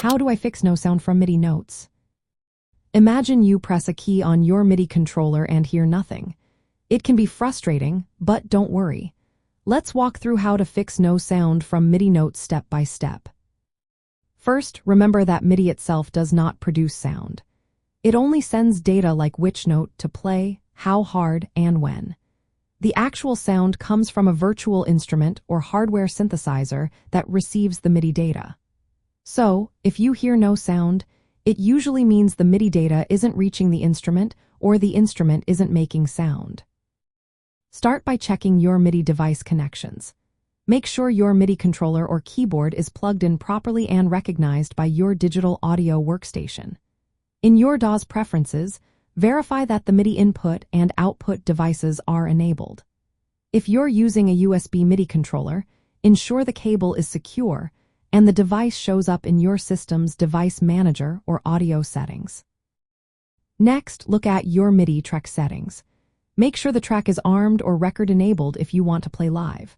How do I fix no sound from MIDI notes? Imagine you press a key on your MIDI controller and hear nothing. It can be frustrating, but don't worry. Let's walk through how to fix no sound from MIDI notes step by step. First, remember that MIDI itself does not produce sound. It only sends data like which note to play, how hard, and when. The actual sound comes from a virtual instrument or hardware synthesizer that receives the MIDI data. So, if you hear no sound, it usually means the MIDI data isn't reaching the instrument or the instrument isn't making sound. Start by checking your MIDI device connections. Make sure your MIDI controller or keyboard is plugged in properly and recognized by your digital audio workstation. In your DAW's preferences, verify that the MIDI input and output devices are enabled. If you're using a USB MIDI controller, ensure the cable is secure and the device shows up in your system's device manager or audio settings. Next, look at your MIDI track settings. Make sure the track is armed or record enabled if you want to play live.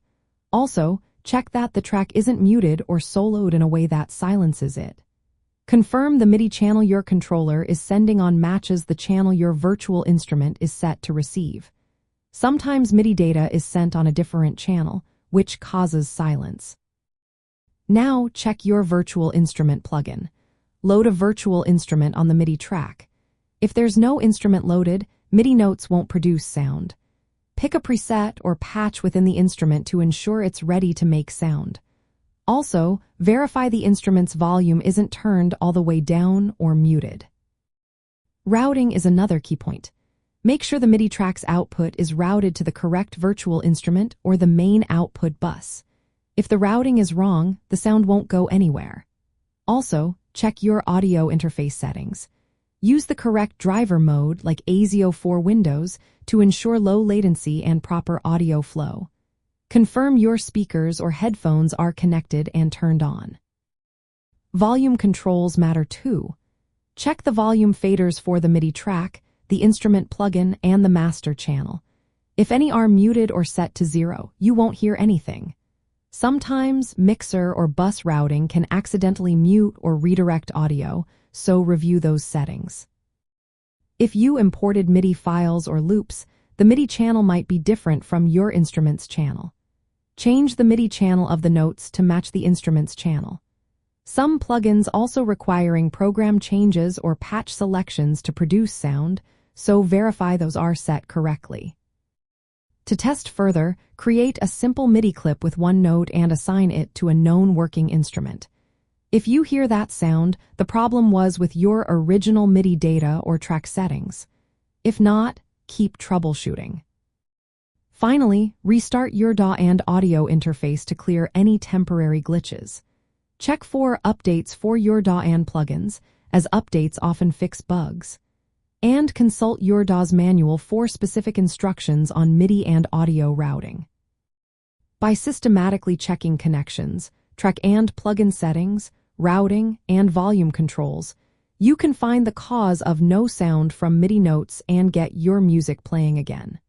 Also, check that the track isn't muted or soloed in a way that silences it. Confirm the MIDI channel your controller is sending on matches the channel your virtual instrument is set to receive. Sometimes MIDI data is sent on a different channel, which causes silence. Now check your virtual instrument plugin. Load a virtual instrument on the MIDI track. If there's no instrument loaded, MIDI notes won't produce sound. Pick a preset or patch within the instrument to ensure it's ready to make sound. Also, verify the instrument's volume isn't turned all the way down or muted. Routing is another key point. Make sure the MIDI track's output is routed to the correct virtual instrument or the main output bus. If the routing is wrong, the sound won't go anywhere. Also, check your audio interface settings. Use the correct driver mode like ASIO for Windows to ensure low latency and proper audio flow. Confirm your speakers or headphones are connected and turned on. Volume controls matter too. Check the volume faders for the MIDI track, the instrument plugin, and the master channel. If any are muted or set to 0, you won't hear anything. Sometimes mixer or bus routing can accidentally mute or redirect audio, so review those settings. If you imported MIDI files or loops, the MIDI channel might be different from your instrument's channel. Change the MIDI channel of the notes to match the instrument's channel. Some plugins also requiring program changes or patch selections to produce sound, so verify those are set correctly. To test further, create a simple MIDI clip with one note and assign it to a known working instrument. If you hear that sound, the problem was with your original MIDI data or track settings. If not, keep troubleshooting. Finally, restart your DAW and audio interface to clear any temporary glitches. Check for updates for your DAW and plugins, as updates often fix bugs. And consult your DAW's manual for specific instructions on MIDI and audio routing. By systematically checking connections, track and plugin settings, routing, and volume controls, you can find the cause of no sound from MIDI notes and get your music playing again.